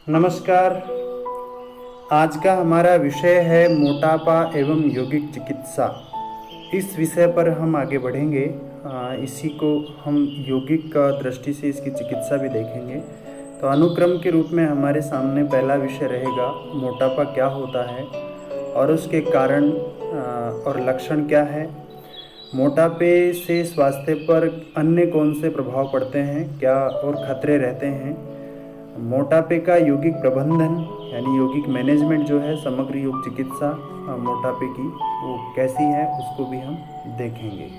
नमस्कार। आज का हमारा विषय है मोटापा एवं यौगिक चिकित्सा। इस विषय पर हम आगे बढ़ेंगे। इसी को हम यौगिक का दृष्टि से इसकी चिकित्सा भी देखेंगे। तो अनुक्रम के रूप में हमारे सामने पहला विषय रहेगा मोटापा क्या होता है और उसके कारण और लक्षण क्या है। मोटापे से स्वास्थ्य पर अन्य कौन से प्रभाव पड़ते हैं, क्या और खतरे रहते हैं। मोटापे का यौगिक प्रबंधन यानी यौगिक मैनेजमेंट जो है, समग्र योग चिकित्सा मोटापे की वो कैसी है उसको भी हम देखेंगे।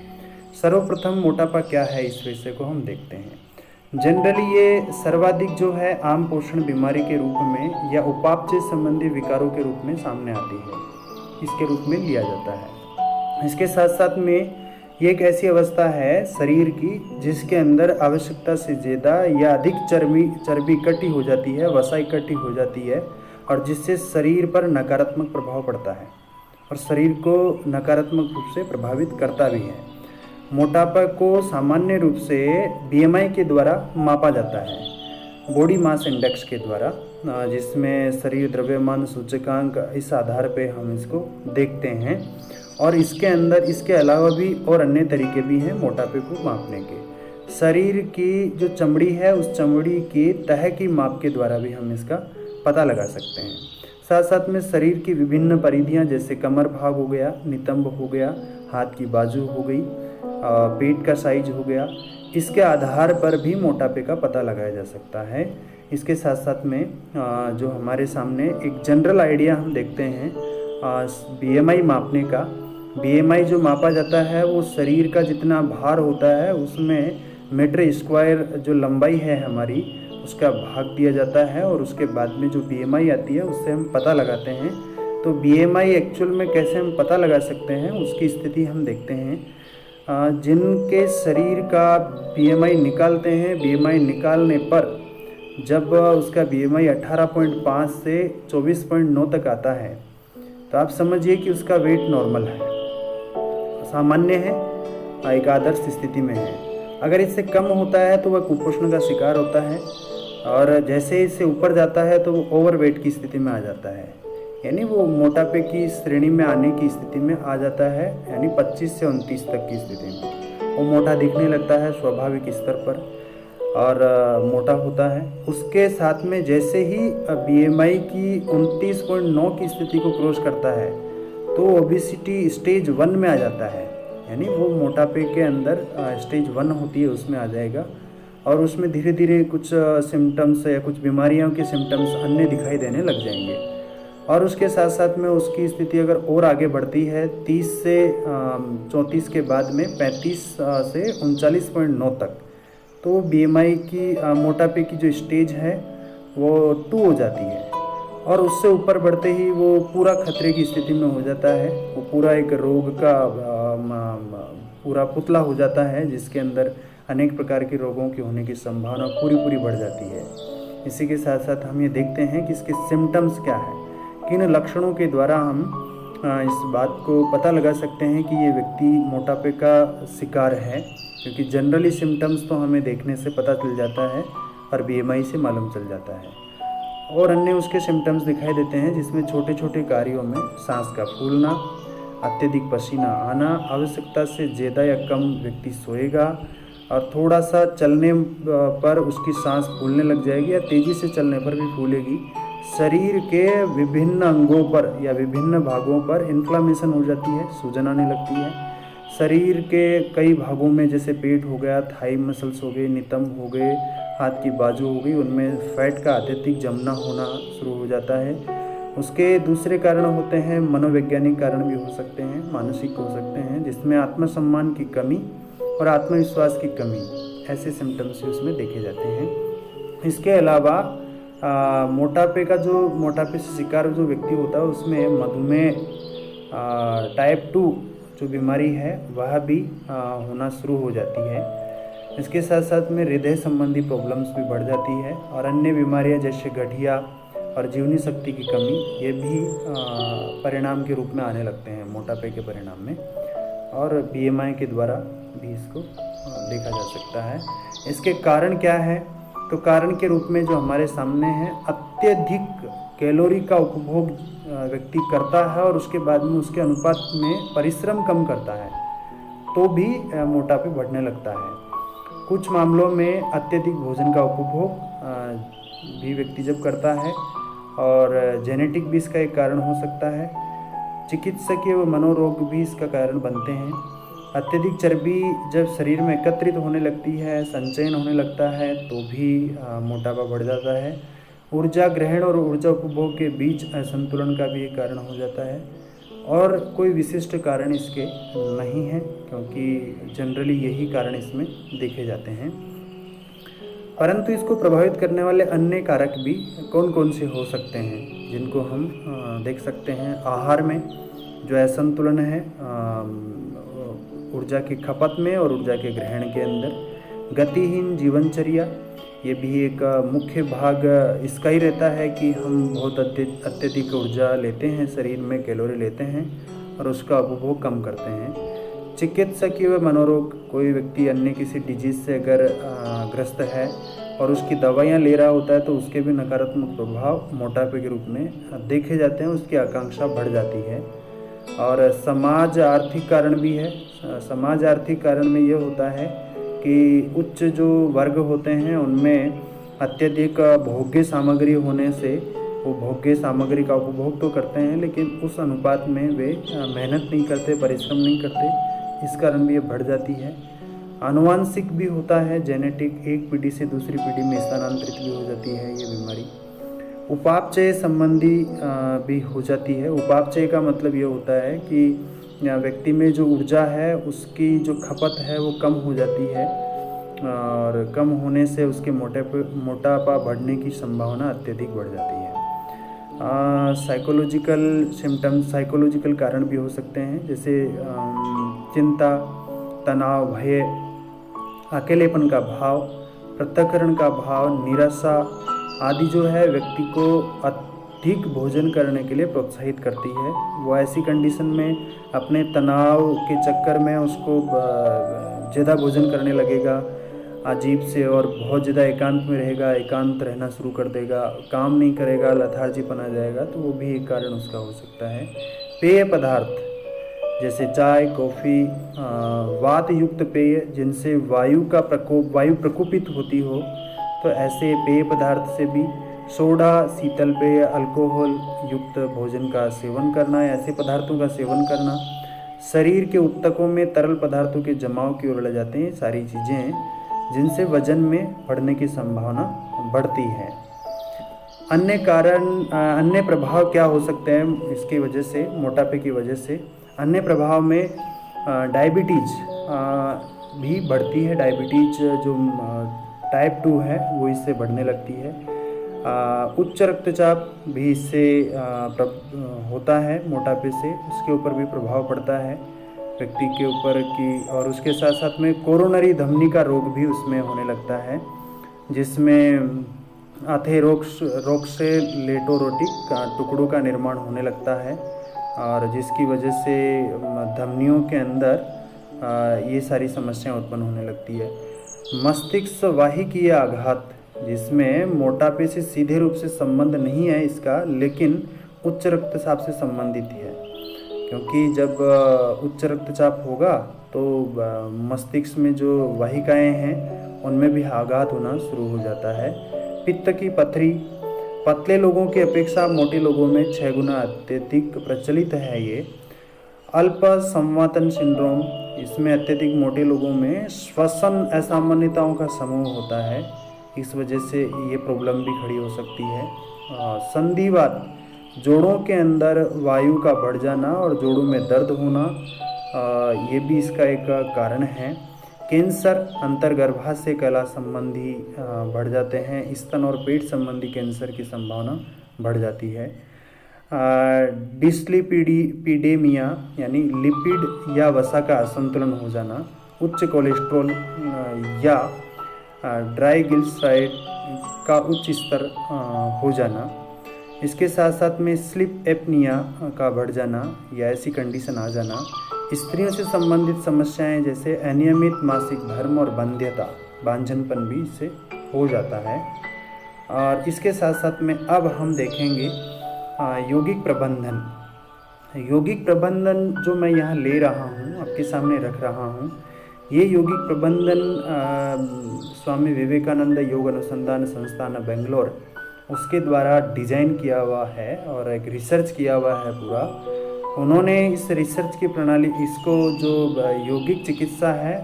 सर्वप्रथम मोटापा क्या है, इस विषय को हम देखते हैं। जनरली ये सर्वाधिक जो है आम पोषण बीमारी के रूप में या उपापचय संबंधी विकारों के रूप में सामने आती है, इसके रूप में लिया जाता है। इसके साथ साथ में ये एक ऐसी अवस्था है शरीर की जिसके अंदर आवश्यकता से ज़्यादा या अधिक चर्बी इकट्ठी हो जाती है, वसा इकट्ठी हो जाती है और जिससे शरीर पर नकारात्मक प्रभाव पड़ता है और शरीर को नकारात्मक रूप से प्रभावित करता भी है। मोटापा को सामान्य रूप से बीएमआई के द्वारा मापा जाता है, बॉडी मास इंडेक्स के द्वारा, जिसमें शरीर द्रव्यमान सूचकांक इस आधार पे हम इसको देखते हैं। और इसके अंदर इसके अलावा भी और अन्य तरीके भी हैं मोटापे को मापने के। शरीर की जो चमड़ी है उस चमड़ी की तह की माप के द्वारा भी हम इसका पता लगा सकते हैं। साथ साथ में शरीर की विभिन्न परिधियां जैसे कमर भाग हो गया, नितंब हो गया, हाथ की बाजू हो गई, पेट का साइज हो गया, इसके आधार पर भी मोटापे का पता लगाया जा सकता है। इसके साथ साथ में जो हमारे सामने एक जनरल आइडिया हम देखते हैं बीएमआई मापने का। बीएमआई जो मापा जाता है वो शरीर का जितना भार होता है उसमें मीटर स्क्वायर जो लंबाई है हमारी उसका भाग दिया जाता है और उसके बाद में जो बीएमआई आती है उससे हम पता लगाते हैं। तो बीएमआई एक्चुअल में कैसे हम पता लगा सकते हैं उसकी स्थिति हम देखते हैं। जिनके शरीर का बीएमआई निकालते हैं, बीएमआई निकालने पर जब उसका बीएमआई 18.5 से 24.9 तक आता है तो आप समझिए कि उसका वेट नॉर्मल है, सामान्य है, एक आदर्श स्थिति में है। अगर इससे कम होता है तो वह कुपोषण का शिकार होता है और जैसे इससे ऊपर जाता है तो वो ओवरवेट की स्थिति में आ जाता है, यानी वो मोटापे की श्रेणी में आने की स्थिति में आ जाता है, यानी 25 से 29 तक की स्थिति में वो मोटा दिखने लगता है स्वाभाविक स्तर पर और मोटा होता है। उसके साथ में जैसे ही बीएमआई की 29.9 की स्थिति को क्रॉस करता है तो ओबेसिटी स्टेज 1 में आ जाता है, यानी वो मोटापे के अंदर स्टेज 1 होती है उसमें आ जाएगा और उसमें धीरे धीरे कुछ सिम्टम्स या कुछ बीमारियों के सिम्टम्स अन्य दिखाई देने लग जाएंगे। और उसके साथ साथ में उसकी स्थिति अगर और आगे बढ़ती है 30 से 34 के बाद में 35 से 39.9 तक, तो बीएमआई की मोटापे की जो स्टेज है वो 2 हो जाती है और उससे ऊपर बढ़ते ही वो पूरा खतरे की स्थिति में हो जाता है। वो पूरा एक रोग का पूरा पुतला हो जाता है जिसके अंदर अनेक प्रकार के रोगों के होने की संभावना पूरी बढ़ जाती है। इसी के साथ साथ हम ये देखते हैं कि इसके सिम्टम्स क्या है, किन लक्षणों के द्वारा हम इस बात को पता लगा सकते हैं कि ये व्यक्ति मोटापे का शिकार है, क्योंकि जनरली सिम्टम्स तो हमें देखने से पता चल जाता है और बीएमआई से मालूम चल जाता है। और अन्य उसके सिम्टम्स दिखाई देते हैं जिसमें छोटे छोटे कार्यों में सांस का फूलना, अत्यधिक पसीना आना, आवश्यकता से ज़्यादा या कम व्यक्ति सोएगा और थोड़ा सा चलने पर उसकी सांस फूलने लग जाएगी या तेज़ी से चलने पर भी फूलेगी। शरीर के विभिन्न अंगों पर या विभिन्न भागों पर इन्फ्लामेशन हो जाती है, सूजन आने लगती है। शरीर के कई भागों में जैसे पेट हो गया, थाई मसल्स हो गए, नितंब हो गए, हाथ की बाजू हो गई, उनमें फैट का अत्यधिक जमना होना शुरू हो जाता है। उसके दूसरे कारण होते हैं मनोवैज्ञानिक कारण भी हो सकते हैं, मानसिक हो सकते हैं, जिसमें आत्मसम्मान की कमी और आत्मविश्वास की कमी, ऐसे सिम्टम्स उसमें देखे जाते हैं। इसके अलावा मोटापे से शिकार जो व्यक्ति होता है उसमें मधुमेह टाइप 2 जो बीमारी है वह भी होना शुरू हो जाती है। इसके साथ साथ में हृदय संबंधी प्रॉब्लम्स भी बढ़ जाती है और अन्य बीमारियां जैसे गठिया और जीवनी शक्ति की कमी, ये भी परिणाम के रूप में आने लगते हैं मोटापे के परिणाम में और बीएमआई के द्वारा भी इसको देखा जा सकता है। इसके कारण क्या है तो कारण के रूप में जो हमारे सामने है, अत्यधिक कैलोरी का उपभोग व्यक्ति करता है और उसके बाद में उसके अनुपात में परिश्रम कम करता है तो भी मोटापे बढ़ने लगता है। कुछ मामलों में अत्यधिक भोजन का उपभोग भी व्यक्ति जब करता है और जेनेटिक भी इसका एक कारण हो सकता है। चिकित्सकीय व मनोरोग भी इसका कारण बनते हैं। अत्यधिक चर्बी जब शरीर में एकत्रित होने लगती है, संचयन होने लगता है तो भी मोटापा बढ़ जाता है। ऊर्जा ग्रहण और ऊर्जा उपभोग के बीच असंतुलन का भी एक कारण हो जाता है और कोई विशिष्ट कारण इसके नहीं है, क्योंकि जनरली यही कारण इसमें देखे जाते हैं। परंतु इसको प्रभावित करने वाले अन्य कारक भी कौन कौन से हो सकते हैं, जिनको हम देख सकते हैं। आहार में जो असंतुलन है ऊर्जा की खपत में और ऊर्जा के ग्रहण के अंदर। गतिहीन जीवनचर्या, ये भी एक मुख्य भाग इसका ही रहता है कि हम बहुत अत्यधिक ऊर्जा लेते हैं, शरीर में कैलोरी लेते हैं और उसका उपभोग कम करते हैं। चिकित्सकीय व मनोरोग, कोई व्यक्ति अन्य किसी डिजीज़ से अगर ग्रस्त है और उसकी दवाइयाँ ले रहा होता है तो उसके भी नकारात्मक प्रभाव मोटापे के रूप में देखे जाते हैं, उसकी आकांक्षा बढ़ जाती है। और समाज आर्थिक कारण भी है। समाज आर्थिक कारण में ये होता है कि उच्च जो वर्ग होते हैं उनमें अत्यधिक भोग्य सामग्री होने से वो भोग्य सामग्री का उपभोग तो करते हैं, लेकिन उस अनुपात में वे मेहनत नहीं करते, परिश्रम नहीं करते, इस कारण भी ये बढ़ जाती है। आनुवांशिक भी होता है, जेनेटिक, एक पीढ़ी से दूसरी पीढ़ी में स्थानांतरित भी हो जाती है ये बीमारी। उपापचय संबंधी भी हो जाती है। उपापचय का मतलब ये होता है कि व्यक्ति में जो ऊर्जा है उसकी जो खपत है वो कम हो जाती है और कम होने से उसके मोटापा बढ़ने की संभावना अत्यधिक बढ़ जाती है। साइकोलॉजिकल सिम्टम्स, साइकोलॉजिकल कारण भी हो सकते हैं, जैसे चिंता, तनाव, भय, अकेलेपन का भाव, पृथक्करण का भाव, निराशा आदि जो है व्यक्ति को अधिक भोजन करने के लिए प्रोत्साहित करती है। वो ऐसी कंडीशन में अपने तनाव के चक्कर में उसको ज़्यादा भोजन करने लगेगा अजीब से, और बहुत ज़्यादा एकांत में रहेगा, एकांत रहना शुरू कर देगा, काम नहीं करेगा, लथार्जीपन आ जाएगा, तो वो भी एक कारण उसका हो सकता है। पेय पदार्थ जैसे चाय, कॉफ़ी, वात युक्त पेय जिनसे वायु प्रकोपित होती हो, तो ऐसे पेय पदार्थ से भी, सोडा, शीतल पेय, अल्कोहल युक्त भोजन का सेवन करना, ऐसे पदार्थों का सेवन करना, शरीर के ऊतकों में तरल पदार्थों के जमाव की ओर ले जाते हैं, सारी चीज़ें जिनसे वजन में बढ़ने की संभावना बढ़ती है। अन्य कारण, अन्य प्रभाव क्या हो सकते हैं इसकी वजह से, मोटापे की वजह से? अन्य प्रभाव में डायबिटीज़ भी बढ़ती है। डायबिटीज जो टाइप 2 है वो इससे बढ़ने लगती है। उच्च रक्तचाप भी इससे होता है, मोटापे से, उसके ऊपर भी प्रभाव पड़ता है व्यक्ति के ऊपर की। और उसके साथ साथ में कोरोनरी धमनी का रोग भी उसमें होने लगता है, जिसमें अथेरोस्क्लेरोटिक टुकड़ों का निर्माण होने लगता है और जिसकी वजह से धमनियों के अंदर ये सारी समस्याएं उत्पन्न होने लगती है। मस्तिष्क वाहिकीय आघात, जिसमें मोटापे से सीधे रूप से संबंध नहीं है इसका, लेकिन उच्च रक्तचाप से संबंधित है, क्योंकि जब उच्च रक्तचाप होगा तो मस्तिष्क में जो वाहिकाएं हैं उनमें भी आघात होना शुरू हो जाता है। पित्त की पथरी, पतले लोगों की अपेक्षा मोटे लोगों में 6 गुना अत्यधिक प्रचलित है ये। अल्प संवातन सिंड्रोम, इसमें अत्यधिक मोटे लोगों में श्वसन असामान्यताओं का समूह होता है, इस वजह से ये प्रॉब्लम भी खड़ी हो सकती है। संधिवात, जोड़ों के अंदर वायु का बढ़ जाना और जोड़ों में दर्द होना, ये भी इसका एक कारण है। कैंसर, अंतर्गर्भाशय कला संबंधी बढ़ जाते हैं। स्तन और पेट संबंधी कैंसर की संभावना बढ़ जाती है। डिस्लिपिडीमिया यानी लिपिड या वसा का असंतुलन हो जाना, उच्च कोलेस्ट्रॉल या ट्राइग्लिसराइड का उच्च स्तर हो जाना, इसके साथ साथ में स्लीप एपनिया का बढ़ जाना या ऐसी कंडीशन आ जाना। स्त्रियों से संबंधित समस्याएं जैसे अनियमित मासिक धर्म और बंध्यता, बांझनपन भी इससे हो जाता है। और इसके साथ साथ में अब हम देखेंगे यौगिक प्रबंधन। यौगिक प्रबंधन जो मैं यहाँ ले रहा हूँ, आपके सामने रख रहा हूँ, ये यौगिक प्रबंधन स्वामी विवेकानंद योग अनुसंधान संस्थान बेंगलोर उसके द्वारा डिज़ाइन किया हुआ है और एक रिसर्च किया हुआ है पूरा। उन्होंने इस रिसर्च की प्रणाली, इसको जो यौगिक चिकित्सा है,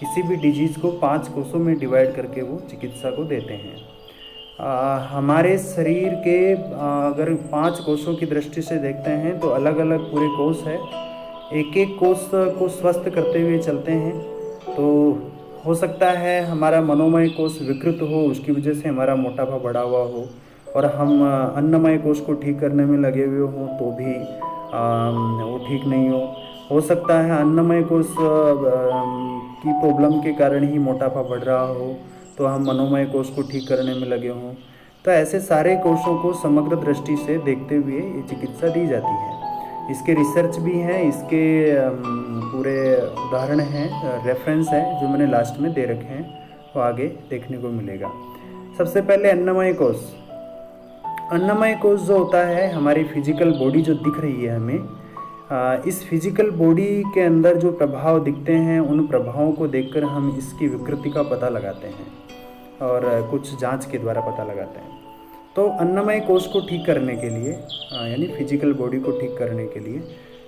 किसी भी डिजीज़ को 5 कोषों में डिवाइड करके वो चिकित्सा को देते हैं। हमारे शरीर के अगर 5 कोषों की दृष्टि से देखते हैं तो अलग अलग पूरे कोष है। एक एक कोष को स्वस्थ करते हुए चलते हैं। तो हो सकता है हमारा मनोमय कोष विकृत हो, उसकी वजह से हमारा मोटापा बढ़ा हुआ हो, और हम अन्नमय कोष को ठीक करने में लगे हुए हों तो भी वो ठीक नहीं हो सकता है अन्नमय कोष की प्रॉब्लम के कारण ही मोटापा बढ़ रहा हो, तो हम मनोमय कोष को ठीक करने में लगे हों। तो ऐसे सारे कोषों को समग्र दृष्टि से देखते हुए ये चिकित्सा दी जाती है। इसके रिसर्च भी हैं, इसके पूरे उदाहरण हैं, रेफरेंस है जो मैंने लास्ट में दे रखे हैं, वो आगे देखने को मिलेगा। सबसे पहले अन्नमय कोष। अन्नमय कोष जो होता है, हमारी फिजिकल बॉडी जो दिख रही है हमें, इस फिजिकल बॉडी के अंदर जो प्रभाव दिखते हैं, उन प्रभावों को देखकर हम इसकी विकृति का पता लगाते हैं और कुछ जांच के द्वारा पता लगाते हैं। तो अन्नमय कोष को ठीक करने के लिए, यानी फिजिकल बॉडी को ठीक करने के लिए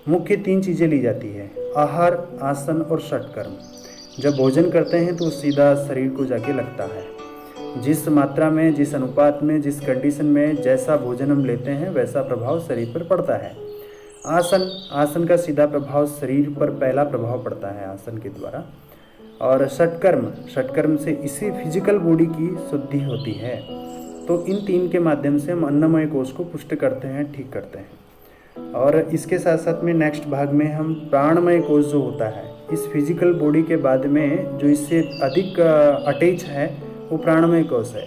मुख्य 3 चीज़ें ली जाती है: आहार, आसन और षटकर्म। जब भोजन करते हैं तो सीधा शरीर को जाके लगता है। जिस मात्रा में, जिस अनुपात में, जिस कंडीशन में जैसा भोजन हम लेते हैं वैसा प्रभाव शरीर पर पड़ता है। आसन का सीधा प्रभाव शरीर पर पहला प्रभाव पड़ता है आसन के द्वारा। और षटकर्म से इसी फिजिकल बॉडी की शुद्धि होती है। तो इन 3 के माध्यम से हम अन्नमय कोष को पुष्ट करते हैं, ठीक करते हैं। और इसके साथ साथ में नेक्स्ट भाग में हम प्राणमय कोष जो होता है, इस फिजिकल बॉडी के बाद में जो इससे अधिक अटैच है वो प्राणमय कोष है।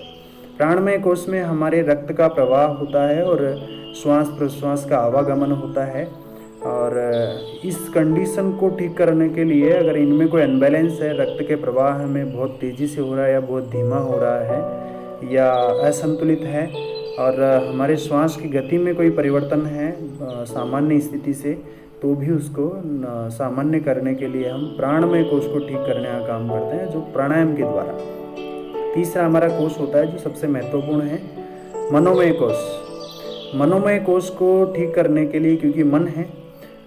प्राणमय कोष में हमारे रक्त का प्रवाह होता है और श्वास प्रश्वास का आवागमन होता है। और इस कंडीशन को ठीक करने के लिए अगर इनमें कोई अनबैलेंस है, रक्त के प्रवाह में बहुत तेज़ी से हो रहा है या बहुत धीमा हो रहा है या असंतुलित है, और हमारे श्वास की गति में कोई परिवर्तन है सामान्य स्थिति से, तो भी उसको सामान्य करने के लिए हम प्राणमय कोष को ठीक करने का काम करते हैं, जो प्राणायाम के द्वारा। तीसरा हमारा कोष होता है जो सबसे महत्वपूर्ण है, मनोमय कोष। मनोमय कोष को ठीक करने के लिए, क्योंकि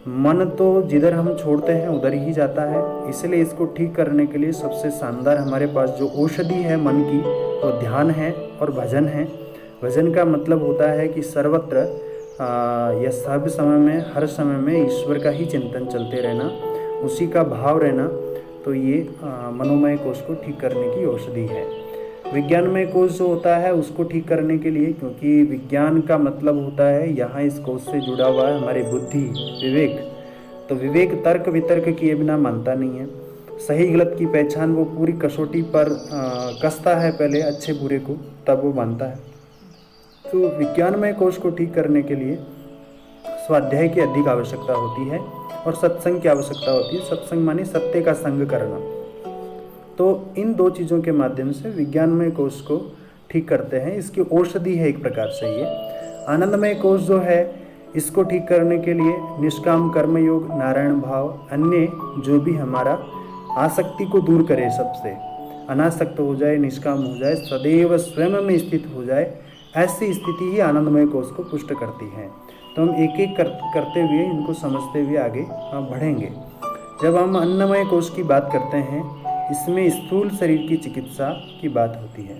मन तो जिधर हम छोड़ते हैं उधर ही जाता है, इसलिए इसको ठीक करने के लिए सबसे शानदार हमारे पास जो औषधि है मन की, वो ध्यान है और भजन है। भजन का मतलब होता है कि सर्वत्र या सब समय में, हर समय में ईश्वर का ही चिंतन चलते रहना, उसी का भाव रहना। तो ये मनोमय कोष को ठीक करने की औषधि है। विज्ञानमय कोष जो होता है उसको ठीक करने के लिए, क्योंकि विज्ञान का मतलब होता है यहाँ इस कोष से जुड़ा हुआ है हमारी बुद्धि, विवेक। तो विवेक तर्क वितर्क किए बिना मानता नहीं है। सही गलत की पहचान वो पूरी कसौटी पर कसता है पहले अच्छे बुरे को, तब वो मानता है। तो विज्ञानमय कोष को ठीक करने के लिए स्वाध्याय की अधिक आवश्यकता होती है और सत्संग की आवश्यकता होती है। सत्संग माने सत्य का संग करना। तो इन 2 चीज़ों के माध्यम से विज्ञानमय कोष को ठीक करते हैं। इसकी औषधि है एक प्रकार से ये। आनंदमय कोष जो है, इसको ठीक करने के लिए निष्काम कर्म योग, नारायण भाव, अन्य जो भी हमारा आसक्ति को दूर करे, सबसे अनासक्त हो जाए, निष्काम हो जाए, सदैव स्वयं में स्थित हो जाए, ऐसी स्थिति ही आनंदमय कोष को पुष्ट करती है। तो हम एक एक करते हुए इनको समझते हुए आगे बढ़ेंगे। जब हम अन्नमय कोष की बात करते हैं, इसमें स्थूल शरीर की चिकित्सा की बात होती है।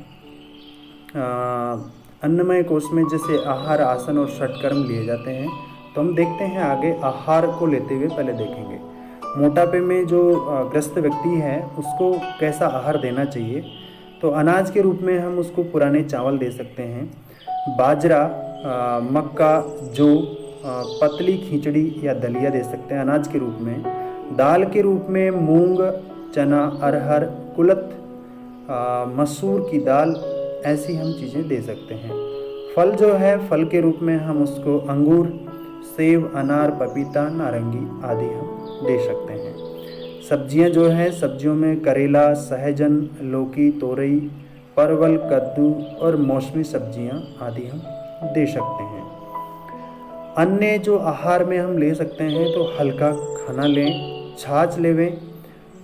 अन्नमय कोष में जैसे आहार, आसन और षटकर्म लिए जाते हैं, तो हम देखते हैं आगे आहार को लेते हुए पहले देखेंगे। मोटापे में जो ग्रस्त व्यक्ति है उसको कैसा आहार देना चाहिए। तो अनाज के रूप में हम उसको पुराने चावल दे सकते हैं, बाजरा, मक्का, जौ, पतली खिचड़ी या दलिया दे सकते हैं अनाज के रूप में। दाल के रूप में मूंग, चना, अरहर, कुलथ, मसूर की दाल, ऐसी हम चीज़ें दे सकते हैं। फल जो है, फल के रूप में हम उसको अंगूर, सेब, अनार, पपीता, नारंगी आदि हम दे सकते हैं। सब्जियां जो है, सब्जियों में करेला, सहजन, लौकी, तोरई, परवल, कद्दू और मौसमी सब्जियां आदि हम दे सकते हैं। अन्य जो आहार में हम ले सकते हैं तो हल्का खाना लें, छाछ लेवें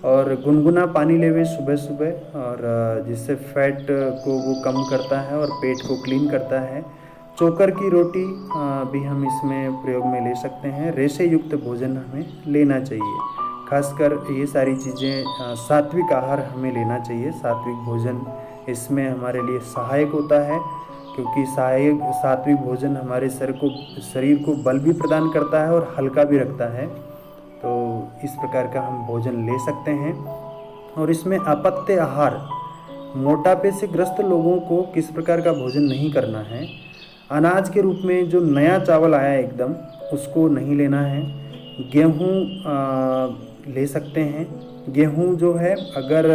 और गुनगुना पानी लेवें सुबह सुबह, और जिससे फैट को वो कम करता है और पेट को क्लीन करता है। चोकर की रोटी भी हम इसमें प्रयोग में ले सकते हैं। रेशे युक्त भोजन हमें लेना चाहिए, खासकर ये सारी चीज़ें सात्विक आहार हमें लेना चाहिए। सात्विक भोजन इसमें हमारे लिए सहायक होता है, क्योंकि सात्विक भोजन हमारे शरीर को बल भी प्रदान करता है और हल्का भी रखता है। तो इस प्रकार का हम भोजन ले सकते हैं। और इसमें अपत्य आहार, मोटापे से ग्रस्त लोगों को किस प्रकार का भोजन नहीं करना है। अनाज के रूप में जो नया चावल आया है एकदम, उसको नहीं लेना है। गेहूँ ले सकते हैं। गेहूँ जो है अगर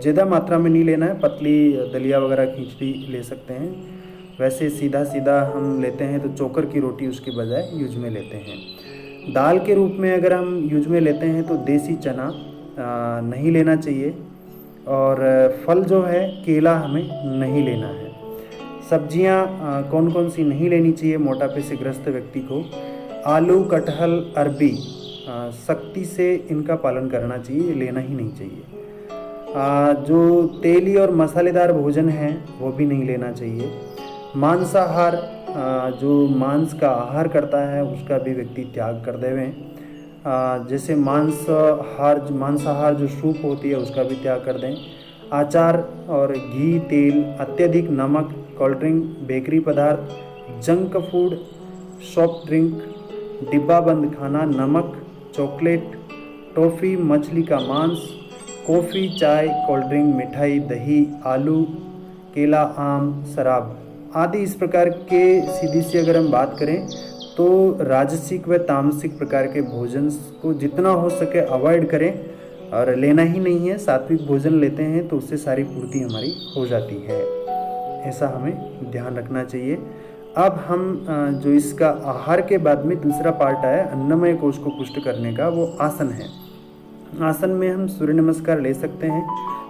ज़्यादा मात्रा में नहीं लेना है, पतली दलिया वगैरह खिचड़ी ले सकते हैं। वैसे सीधा सीधा हम लेते हैं तो चोकर की रोटी उसके बजाय यूज में लेते हैं। दाल के रूप में अगर हम यूज में लेते हैं तो देसी चना नहीं लेना चाहिए। और फल जो है केला हमें नहीं लेना है। सब्जियां कौन कौन सी नहीं लेनी चाहिए मोटापे से ग्रस्त व्यक्ति को? आलू, कटहल, अरबी, सख्ती से इनका पालन करना चाहिए, लेना ही नहीं चाहिए। जो तेली और मसालेदार भोजन है वो भी नहीं लेना चाहिए। मांसाहार, जो मांस का आहार करता है उसका भी व्यक्ति त्याग कर देवें। जैसे मांसाहार जो सूप होती है उसका भी त्याग कर दें। अचार और घी, तेल, अत्यधिक नमक, कोल्ड ड्रिंक, बेकरी पदार्थ, जंक फूड, सॉफ्ट ड्रिंक, डिब्बाबंद खाना, नमक, चॉकलेट, टॉफ़ी, मछली का मांस, कॉफ़ी, चाय, कोल्ड ड्रिंक, मिठाई, दही, आलू, केला, आम, शराब आदि इस प्रकार के सीधी सी अगर हम बात करें तो राजसिक व तामसिक प्रकार के भोजन को जितना हो सके अवॉइड करें और लेना ही नहीं है। सात्विक भोजन लेते हैं तो उससे सारी पूर्ति हमारी हो जाती है, ऐसा हमें ध्यान रखना चाहिए। अब हम जो इसका आहार के बाद में दूसरा पार्ट आया अन्नमय कोश को पुष्ट करने का, वो आसन है। आसन में हम सूर्य नमस्कार ले सकते हैं।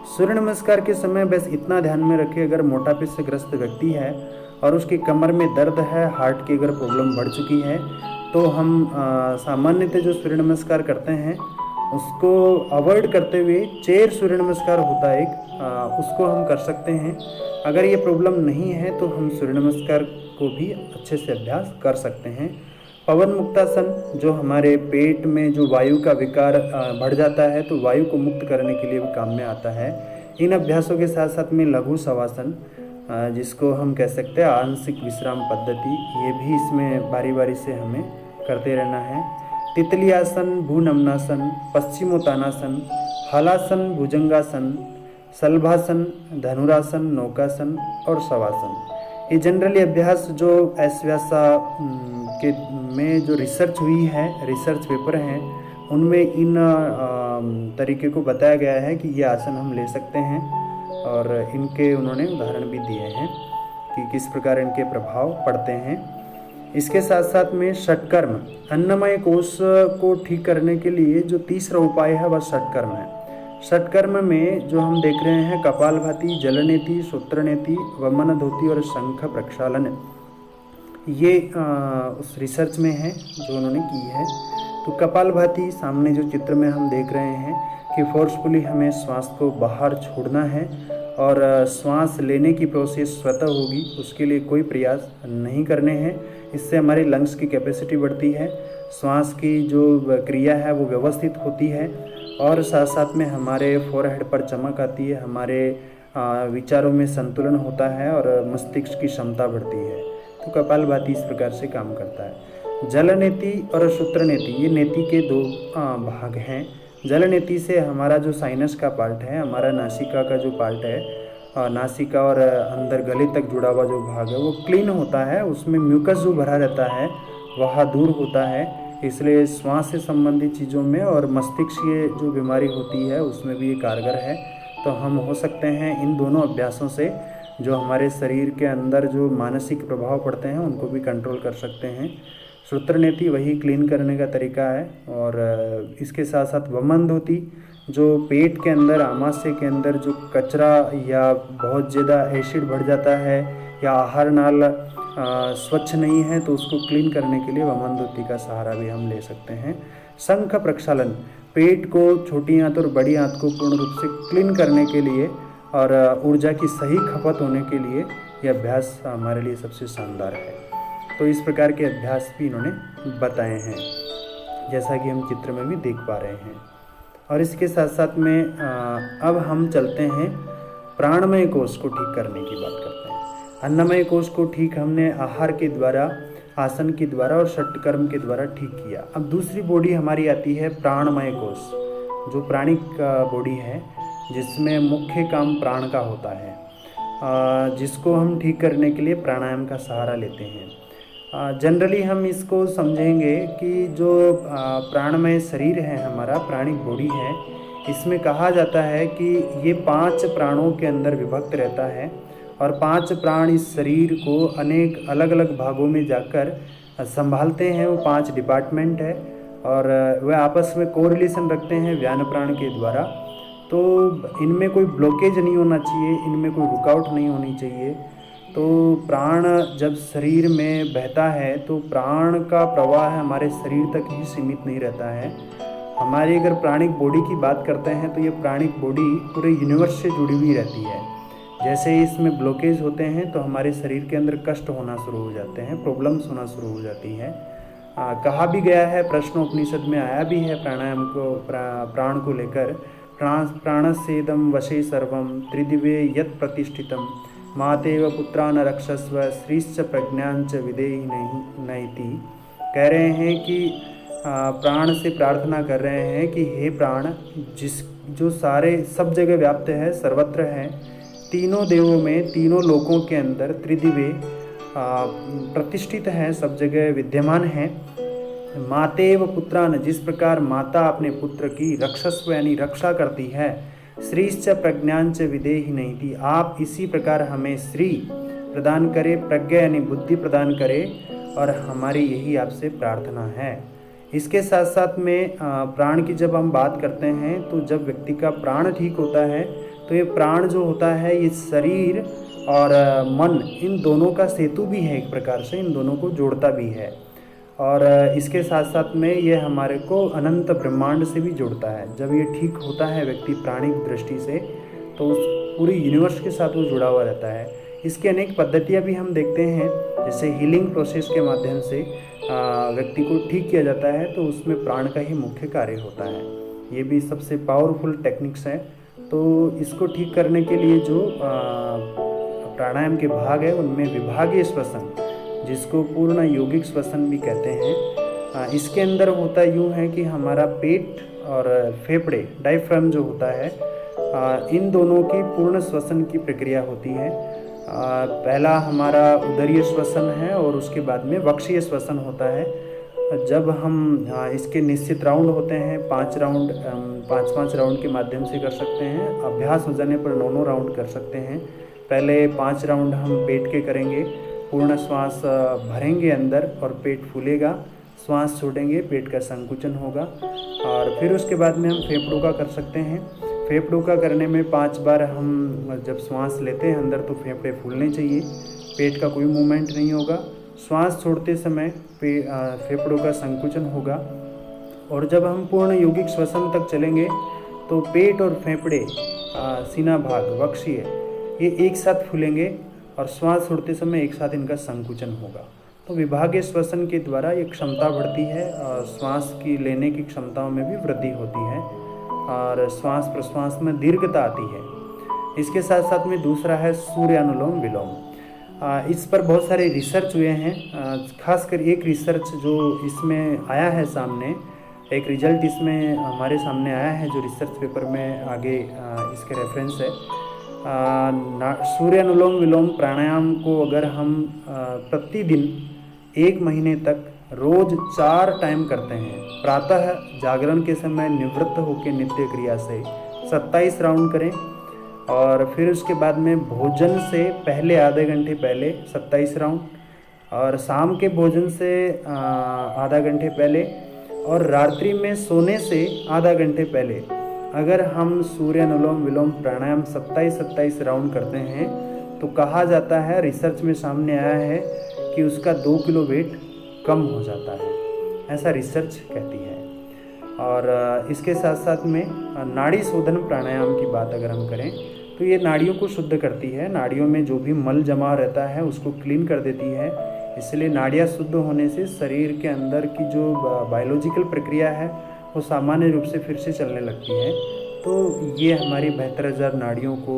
सूर्य नमस्कार के समय बस इतना ध्यान में रखें, अगर मोटापे से ग्रस्त व्यक्ति है और उसकी कमर में दर्द है, हार्ट की अगर प्रॉब्लम बढ़ चुकी है, तो हम सामान्यतः जो सूर्य नमस्कार करते हैं उसको अवॉइड करते हुए चेयर सूर्य नमस्कार होता है एक, उसको हम कर सकते हैं। अगर ये प्रॉब्लम नहीं है तो हम सूर्य नमस्कार को भी अच्छे से अभ्यास कर सकते हैं। पवन मुक्तासन, जो हमारे पेट में जो वायु का विकार बढ़ जाता है तो वायु को मुक्त करने के लिए भी काम में आता है। इन अभ्यासों के साथ साथ में लघु शवासन, जिसको हम कह सकते हैं आंशिक विश्राम पद्धति, ये भी इसमें बारी बारी से हमें करते रहना है। तितली आसन, भूनमनासन, पश्चिमोत्तानासन, हलासन, भुजंगासन, शलभासन, धनुरासन, नौकासन और शवासन। ये जनरली अभ्यास जो ऐश्व्यासा के में जो रिसर्च हुई है, रिसर्च पेपर हैं, उनमें इन तरीके को बताया गया है कि ये आसन हम ले सकते हैं और इनके उन्होंने उदाहरण भी दिए हैं कि किस प्रकार इनके प्रभाव पड़ते हैं। इसके साथ साथ में षटकर्म, अन्नमय कोश को ठीक करने के लिए जो तीसरा उपाय है वह षटकर्म है। षटकर्म में जो हम देख रहे हैं कपालभाति, जलनेति, सूत्रनेति, वमनधोति और शंख प्रक्षालन, ये उस रिसर्च में है जो उन्होंने की है। तो कपालभाति सामने जो चित्र में हम देख रहे हैं कि फोर्सफुली हमें श्वास को बाहर छोड़ना है और श्वास लेने की प्रोसेस स्वतः होगी, उसके लिए कोई प्रयास नहीं करने हैं। इससे हमारी लंग्स की कैपेसिटी बढ़ती है, श्वास की जो क्रिया है वो व्यवस्थित होती है और साथ साथ में हमारे फोरहेड पर चमक आती है, हमारे विचारों में संतुलन होता है और मस्तिष्क की क्षमता बढ़ती है। तो कपालभाति इस प्रकार से काम करता है। जलनेति और सूत्रनेति, ये नेति के दो भाग हैं। जलनेति से हमारा जो साइनस का पार्ट है, हमारा नासिका का जो पार्ट है, नासिका और अंदर गले तक जुड़ा हुआ जो भाग है वो क्लीन होता है, उसमें म्यूकस जो भरा रहता है वह दूर होता है। इसलिए श्वास से संबंधित चीज़ों में और मस्तिष्क की जो बीमारी होती है उसमें भी ये कारगर है। तो हम हो सकते हैं इन दोनों अभ्यासों से जो हमारे शरीर के अंदर जो मानसिक प्रभाव पड़ते हैं उनको भी कंट्रोल कर सकते हैं। सूत्रनेति वही क्लीन करने का तरीका है। और इसके साथ साथ वमनधोति, जो पेट के अंदर, आमाशय के अंदर जो कचरा या बहुत ज़्यादा एसिड बढ़ जाता है या आहार नाल स्वच्छ नहीं है तो उसको क्लीन करने के लिए वमनदुती का सहारा भी हम ले सकते हैं। शंख प्रक्षालन, पेट को, छोटी आंत और बड़ी आंत को पूर्ण रूप से क्लीन करने के लिए और ऊर्जा की सही खपत होने के लिए यह अभ्यास हमारे लिए सबसे शानदार है। तो इस प्रकार के अभ्यास भी इन्होंने बताए हैं, जैसा कि हम चित्र में भी देख पा रहे हैं। और इसके साथ साथ में अब हम चलते हैं प्राणमय कोश को ठीक करने की बात करते हैं। अन्नमय कोश को ठीक हमने आहार के द्वारा, आसन के द्वारा और षटकर्म के द्वारा ठीक किया। अब दूसरी बॉडी हमारी आती है प्राणमय कोश, जो प्राणिक बॉडी है, जिसमें मुख्य काम प्राण का होता है, जिसको हम ठीक करने के लिए प्राणायाम का सहारा लेते हैं। जनरली हम इसको समझेंगे कि जो प्राणमय शरीर है हमारा, प्राणिक बॉडी है, इसमें कहा जाता है कि ये 5 प्राणों के अंदर विभक्त रहता है और 5 प्राण इस शरीर को अनेक अलग अलग भागों में जाकर संभालते हैं। वो 5 डिपार्टमेंट है और वह आपस में कोरिलेशन रखते हैं व्यान प्राण के द्वारा। तो इनमें कोई ब्लॉकेज नहीं होना चाहिए, इनमें कोई रुकावट नहीं होनी चाहिए। तो प्राण जब शरीर में बहता है तो प्राण का प्रवाह हमारे शरीर तक ही सीमित नहीं रहता है। हमारी अगर प्राणिक बॉडी की बात करते हैं तो ये प्राणिक बॉडी पूरे यूनिवर्स से जुड़ी हुई रहती है। जैसे ही इसमें ब्लॉकेज होते हैं तो हमारे शरीर के अंदर कष्ट होना शुरू हो जाते हैं, प्रॉब्लम्स होना शुरू हो जाती हैं। कहा भी गया है, प्रश्नोपनिषद में आया भी है प्राणायाम को, प्राण को लेकर, प्राणस्येदं वशे सर्वं त्रिदिवे यत् प्रतिष्ठितं मातेव पुत्रान रक्षस्व श्रीश्च प्रज्ञांच विदेहि नैति। कह रहे हैं कि प्राण से प्रार्थना कर रहे हैं कि हे प्राण, जो सारे सब जगह व्याप्त है, सर्वत्र है, तीनों देवों में, तीनों लोकों के अंदर त्रिदिवे प्रतिष्ठित हैं, सब जगह विद्यमान हैं। मातेव पुत्रान, जिस प्रकार माता अपने पुत्र की रक्षस्व यानी रक्षा करती है, श्रीश्च प्रज्ञांच विदेहि नैति, आप इसी प्रकार हमें श्री प्रदान करे, प्रज्ञा यानी बुद्धि प्रदान करे, और हमारी यही आपसे प्रार्थना है। इसके साथ साथ में प्राण की जब हम बात करते हैं तो जब व्यक्ति का प्राण ठीक होता है तो ये प्राण जो होता है ये शरीर और मन, इन दोनों का सेतु भी है, एक प्रकार से इन दोनों को जोड़ता भी है। और इसके साथ साथ में ये हमारे को अनंत ब्रह्मांड से भी जोड़ता है। जब ये ठीक होता है व्यक्ति प्राणिक दृष्टि से तो उस पूरी यूनिवर्स के साथ वो जुड़ा हुआ रहता है। इसकी अनेक पद्धतियाँ भी हम देखते हैं, जैसे हीलिंग प्रोसेस के माध्यम से व्यक्ति को ठीक किया जाता है, तो उसमें प्राण का ही मुख्य कार्य होता है। ये भी सबसे पावरफुल टेक्निक्स हैं। तो इसको ठीक करने के लिए जो प्राणायाम के भाग है उनमें विभागीय श्वसन, जिसको पूर्ण यौगिक श्वसन भी कहते हैं, इसके अंदर होता यूँ है कि हमारा पेट और फेफड़े, डायफ्राम जो होता है, इन दोनों की पूर्ण श्वसन की प्रक्रिया होती है। पहला हमारा उदरीय श्वसन है और उसके बाद में वक्षीय श्वसन होता है। जब हम इसके निश्चित राउंड होते हैं, 5 राउंड के माध्यम से कर सकते हैं। अभ्यास हो जाने पर 9 राउंड कर सकते हैं। पहले 5 राउंड हम पेट के करेंगे, पूर्ण श्वास भरेंगे अंदर और पेट फूलेगा, श्वास छोड़ेंगे, पेट का संकुचन होगा। और फिर उसके बाद में हम फेफड़ों का कर सकते हैं। फेफड़ों का करने में 5 बार हम जब श्वास लेते हैं अंदर तो फेफड़े फूलने चाहिए, पेट का कोई मूवमेंट नहीं होगा। श्वास छोड़ते समय फेफड़ों का संकुचन होगा। और जब हम पूर्ण यौगिक श्वसन तक चलेंगे तो पेट और फेफड़े, सीना भाग, वक्षीय, ये एक साथ फूलेंगे और श्वास छोड़ते समय एक साथ इनका संकुचन होगा। तो विभागीय श्वसन के द्वारा ये क्षमता बढ़ती है और श्वास की लेने की क्षमताओं में भी वृद्धि होती है और श्वास प्रश्वास में दीर्घता आती है। इसके साथ साथ में दूसरा है सूर्यानुलोम विलोम। इस पर बहुत सारे रिसर्च हुए हैं, खासकर एक रिसर्च जो इसमें आया है सामने, एक रिजल्ट इसमें हमारे सामने आया है जो रिसर्च पेपर में आगे इसके रेफरेंस है। सूर्यानुलोम विलोम प्राणायाम को अगर हम प्रतिदिन 1 महीने तक रोज 4 टाइम करते हैं, प्रातः जागरण के समय निवृत्त होकर नित्य क्रिया से 27 राउंड करें और फिर उसके बाद में भोजन से पहले आधे घंटे पहले 27 राउंड और शाम के भोजन से आधा घंटे पहले और रात्रि में सोने से आधा घंटे पहले अगर हम सूर्य अनुलोम विलोम प्राणायाम 27-27 राउंड करते हैं तो कहा जाता है, रिसर्च में सामने आया है कि उसका 2 किलो वेट कम हो जाता है, ऐसा रिसर्च कहती है। और इसके साथ साथ में नाड़ी शोधन प्राणायाम की बात अगर हम करें तो ये नाड़ियों को शुद्ध करती है, नाड़ियों में जो भी मल जमा रहता है उसको क्लीन कर देती है। इसलिए नाड़ियाँ शुद्ध होने से शरीर के अंदर की जो बायोलॉजिकल प्रक्रिया है वो सामान्य रूप से फिर से चलने लगती है। तो ये हमारी 72,000 नाड़ियों को,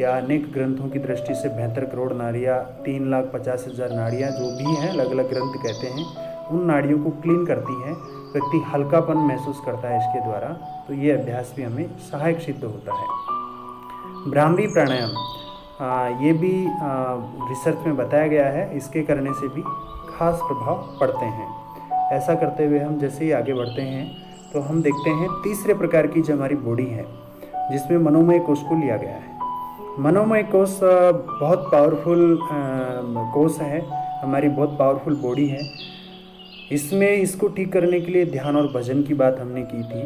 या अनेक ग्रंथों की दृष्टि से 72 करोड़ नाड़ियाँ, 3,50,000 नाड़ियाँ जो भी हैं, अलग अलग ग्रंथ कहते हैं, उन नाड़ियों को क्लीन करती है। व्यक्ति हल्कापन महसूस करता है इसके द्वारा। तो ये अभ्यास भी हमें सहायक सिद्ध होता है। भ्रामरी प्राणायाम ये भी रिसर्च में बताया गया है, इसके करने से भी खास प्रभाव पड़ते हैं। ऐसा करते हुए हम जैसे ही आगे बढ़ते हैं तो हम देखते हैं तीसरे प्रकार की जो हमारी बॉडी है, जिसमें मनोमय कोश को लिया गया है। मनोमय कोश बहुत पावरफुल कोश है, हमारी बहुत पावरफुल बॉडी है। इसमें इसको ठीक करने के लिए ध्यान और भजन की बात हमने की थी।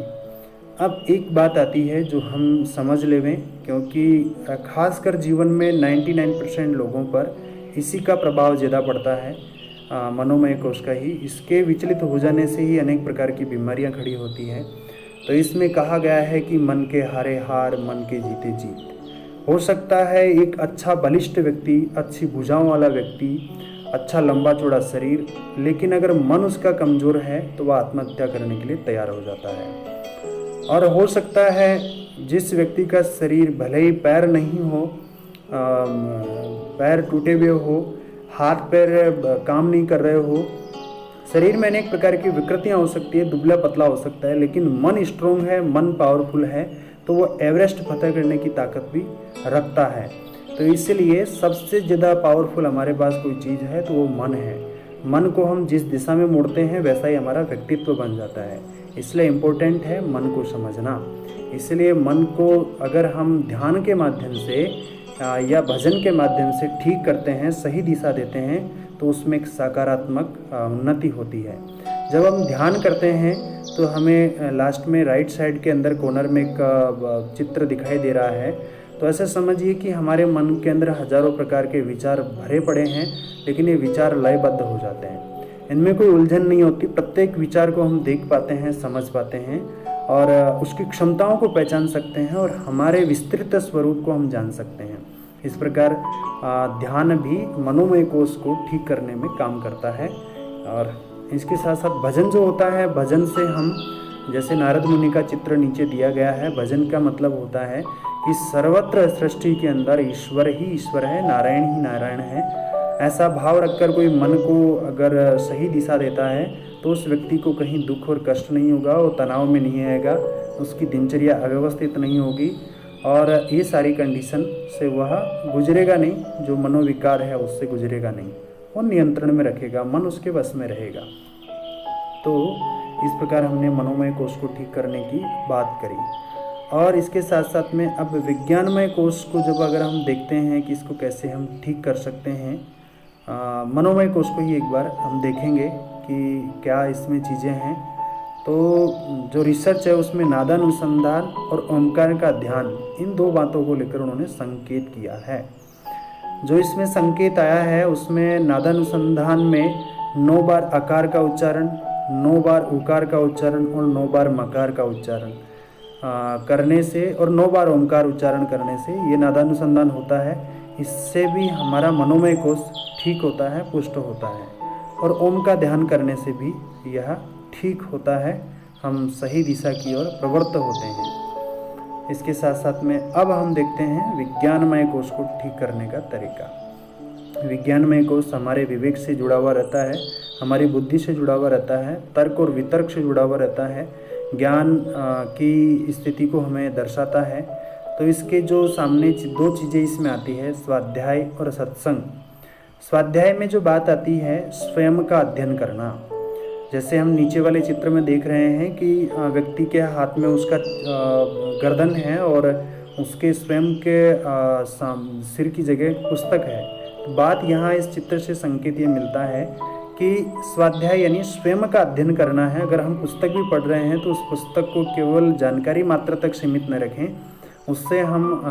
अब एक बात आती है जो हम समझ लेवें, क्योंकि खासकर जीवन में 99% लोगों पर इसी का प्रभाव ज़्यादा पड़ता है, मनोमय कोश का ही। इसके विचलित हो जाने से ही अनेक प्रकार की बीमारियां खड़ी होती हैं। तो इसमें कहा गया है कि मन के हारे हार, मन के जीते जीत। हो सकता है एक अच्छा बलिष्ठ व्यक्ति, अच्छी भुजाओं वाला व्यक्ति, अच्छा लंबा चौड़ा शरीर, लेकिन अगर मन उसका कमज़ोर है तो वह आत्महत्या करने के लिए तैयार हो जाता है। और हो सकता है जिस व्यक्ति का शरीर भले ही पैर नहीं हो, पैर टूटे हुए हो, हाथ पैर काम नहीं कर रहे हो, शरीर में अनेक प्रकार की विकृतियां हो सकती है, दुबला पतला हो सकता है, लेकिन मन स्ट्रोंग है, मन पावरफुल है, तो वो एवरेस्ट फतह करने की ताकत भी रखता है। तो इसलिए सबसे ज़्यादा पावरफुल हमारे पास कोई चीज़ है तो वो मन है। मन को हम जिस दिशा में मोड़ते हैं वैसा ही हमारा व्यक्तित्व बन जाता है। इसलिए इम्पोर्टेंट है मन को समझना। इसलिए मन को अगर हम ध्यान के माध्यम से या भजन के माध्यम से ठीक करते हैं, सही दिशा देते हैं, तो उसमें एक सकारात्मक उन्नति होती है। जब हम ध्यान करते हैं तो हमें लास्ट में राइट साइड के अंदर कॉर्नर में एक चित्र दिखाई दे रहा है। तो ऐसे समझिए कि हमारे मन के अंदर हजारों प्रकार के विचार भरे पड़े हैं, लेकिन ये विचार लयबद्ध हो जाते हैं, इनमें कोई उलझन नहीं होती। प्रत्येक विचार को हम देख पाते हैं, समझ पाते हैं और उसकी क्षमताओं को पहचान सकते हैं और हमारे विस्तृत स्वरूप को हम जान सकते हैं। इस प्रकार ध्यान भी मनोमय कोश को ठीक करने में काम करता है। और इसके साथ साथ भजन जो होता है, भजन से हम, जैसे नारद मुनि का चित्र नीचे दिया गया है, भजन का मतलब होता है कि सर्वत्र सृष्टि के अंदर ईश्वर ही ईश्वर है, नारायण ही नारायण है। ऐसा भाव रखकर कोई मन को अगर सही दिशा देता है तो उस व्यक्ति को कहीं दुख और कष्ट नहीं होगा, वो तनाव में नहीं आएगा, उसकी दिनचर्या अव्यवस्थित नहीं होगी और ये सारी कंडीशन से वह गुजरेगा नहीं, जो मनोविकार है उससे गुजरेगा नहीं, वो नियंत्रण में रखेगा, मन उसके बस में रहेगा। तो इस प्रकार हमने मनोमय कोश को ठीक करने की बात करी। और इसके साथ साथ में अब विज्ञानमय कोश को जब अगर हम देखते हैं कि इसको कैसे हम ठीक कर सकते हैं, मनोमय कोश को ही एक बार हम देखेंगे कि क्या इसमें चीज़ें हैं। तो जो रिसर्च है उसमें नादानुसंधान और ओमकार का ध्यान, इन दो बातों को लेकर उन्होंने संकेत किया है। जो इसमें संकेत आया है उसमें नादानुसंधान में 9 बार आकार का उच्चारण, 9 बार उकार का उच्चारण और 9 बार मकार का उच्चारण करने से और 9 बार ओमकार उच्चारण करने से ये नादानुसंधान होता है। इससे भी हमारा मनोमय कोश ठीक होता है, पुष्ट होता है। और ओम का ध्यान करने से भी यह ठीक होता है, हम सही दिशा की ओर प्रवृत्त होते हैं। इसके साथ साथ में अब हम देखते हैं विज्ञानमय कोश को ठीक करने का तरीका। विज्ञानमय कोश हमारे विवेक से जुड़ा हुआ रहता है, हमारी बुद्धि से जुड़ा हुआ रहता है, तर्क और वितर्क से जुड़ा हुआ रहता है, ज्ञान की स्थिति को हमें दर्शाता है। तो इसके जो सामने 2 चीज़ें इसमें आती है, स्वाध्याय और सत्संग। स्वाध्याय में जो बात आती है स्वयं का अध्ययन करना। जैसे हम नीचे वाले चित्र में देख रहे हैं कि व्यक्ति के हाथ में उसका गर्दन है और उसके स्वयं के सिर की जगह पुस्तक है। तो बात यहाँ इस चित्र से संकेत ये मिलता है कि स्वाध्याय यानी स्वयं का अध्ययन करना है। अगर हम पुस्तक भी पढ़ रहे हैं तो उस पुस्तक को केवल जानकारी मात्र तक सीमित न रखें, उससे हम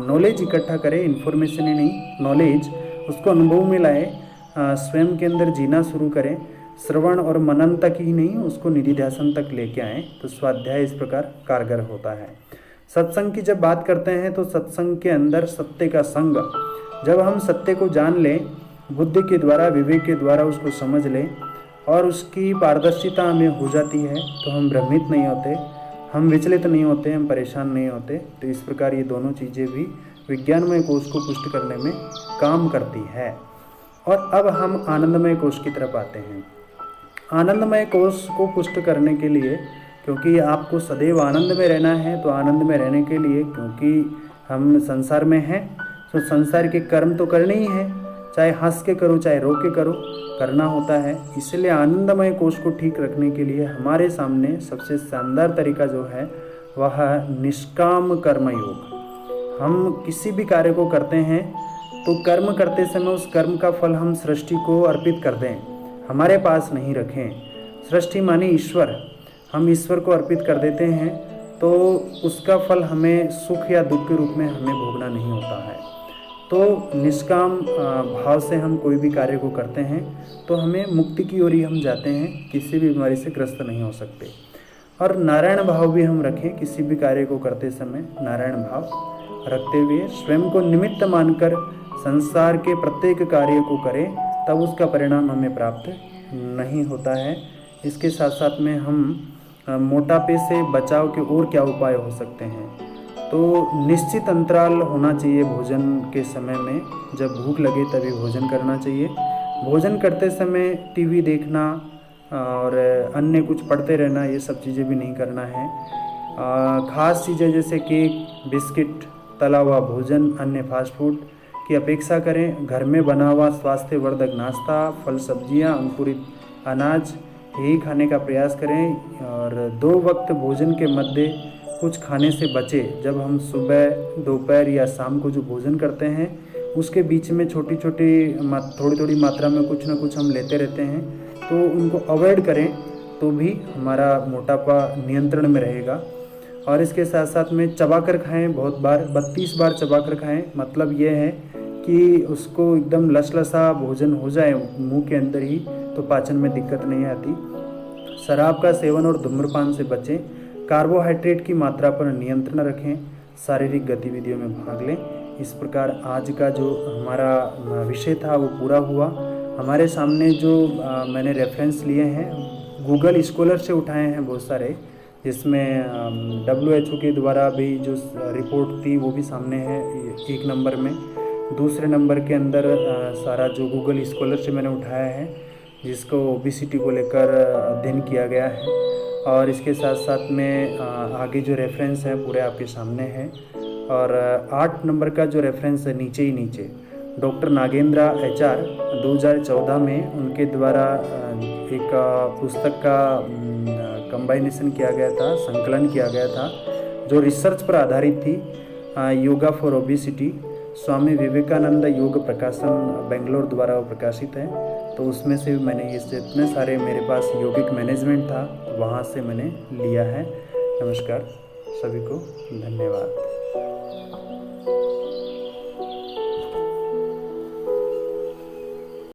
नॉलेज इकट्ठा करें, इन्फॉर्मेशन ही नहीं नॉलेज, उसको अनुभव में लाए, स्वयं के अंदर जीना शुरू करें। श्रवण और मनन तक ही नहीं, उसको निधिध्यासन तक लेके आएँ, तो स्वाध्याय इस प्रकार कारगर होता है। सत्संग की जब बात करते हैं तो सत्संग के अंदर सत्य का संग, जब हम सत्य को जान लें, बुद्धि के द्वारा, विवेक के द्वारा उसको समझ लें और उसकी पारदर्शिता हमें हो जाती है, तो हम भ्रमित नहीं होते, हम विचलित नहीं होते, हम परेशान नहीं होते। तो इस प्रकार ये दोनों चीज़ें भी विज्ञानमय कोश को पुष्ट करने में काम करती है। और अब हम आनंदमय कोश की तरफ आते हैं। आनंदमय कोश को पुष्ट करने के लिए, क्योंकि आपको सदैव आनंद में रहना है, तो आनंद में रहने के लिए, क्योंकि हम संसार में हैं, तो संसार के कर्म तो करने ही हैं, चाहे हंस के करो चाहे रो के करो, करना होता है। इसलिए आनंदमय कोश को ठीक रखने के लिए हमारे सामने सबसे शानदार तरीका जो है वह निष्काम कर्म योग। हम किसी भी कार्य को करते हैं तो कर्म करते समय उस कर्म का फल हम सृष्टि को अर्पित कर दें, हमारे पास नहीं रखें। सृष्टि माने ईश्वर, हम ईश्वर को अर्पित कर देते हैं तो उसका फल हमें सुख या दुख के रूप में हमें भोगना नहीं होता है। तो निष्काम भाव से हम कोई भी कार्य को करते हैं तो हमें मुक्ति की ओर ही हम जाते हैं, किसी भी बीमारी से ग्रस्त नहीं हो सकते। और नारायण भाव भी हम रखें, किसी भी कार्य को करते समय नारायण भाव रखते हुए स्वयं को निमित्त मानकर संसार के प्रत्येक कार्य को करें, तब उसका परिणाम हमें प्राप्त नहीं होता है। इसके साथ साथ में हम मोटापे से बचाव के और क्या उपाय हो सकते हैं, तो निश्चित अंतराल होना चाहिए भोजन के समय में। जब भूख लगे तभी भोजन करना चाहिए। भोजन करते समय टीवी देखना और अन्य कुछ पढ़ते रहना, ये सब चीज़ें भी नहीं करना है। ख़ास चीज़ें जैसे केक, बिस्किट, तला हुआ भोजन, अन्य फास्ट फूड की अपेक्षा करें। घर में बना हुआ स्वास्थ्यवर्धक नाश्ता, फल सब्जियां, अंकुरित अनाज, यही खाने का प्रयास करें। और 2 वक्त भोजन के मध्य कुछ खाने से बचें। जब हम सुबह, दोपहर या शाम को जो भोजन करते हैं उसके बीच में थोड़ी थोड़ी मात्रा में कुछ ना कुछ हम लेते रहते हैं, तो उनको अवॉइड करें तो भी हमारा मोटापा नियंत्रण में रहेगा। और इसके साथ साथ में चबा कर खाएँ, बहुत बार 32 बार चबा कर खाएँ। मतलब ये है कि उसको एकदम लसलसा भोजन हो जाए मुंह के अंदर ही, तो पाचन में दिक्कत नहीं आती। शराब का सेवन और धूम्रपान से बचें। कार्बोहाइड्रेट की मात्रा पर नियंत्रण रखें। शारीरिक गतिविधियों में भाग लें। इस प्रकार आज का जो हमारा विषय था वो पूरा हुआ। हमारे सामने जो मैंने रेफरेंस लिए हैं गूगल स्कॉलर से उठाए हैं बहुत सारे, जिसमें WHO के द्वारा भी जो रिपोर्ट थी वो भी सामने है 1 नंबर में। दूसरे नंबर के अंदर सारा जो गूगल स्कॉलर से मैंने उठाया है, जिसको ओबेसिटी को लेकर अध्ययन किया गया है। और इसके साथ साथ में आगे जो रेफरेंस है पूरे आपके सामने हैं। और 8 नंबर का जो रेफरेंस है नीचे डॉक्टर नागेंद्र HR 2014 में उनके द्वारा एक पुस्तक का कंबाइनेशन किया गया था, संकलन किया गया था, जो रिसर्च पर आधारित थी। योगा फॉर ओबेसिटी, स्वामी विवेकानंद योग प्रकाशन बेंगलोर द्वारा प्रकाशित है। तो उसमें से मैंने ये जितने सारे मेरे पास यौगिक मैनेजमेंट था वहाँ से मैंने लिया है। नमस्कार, सभी को धन्यवाद।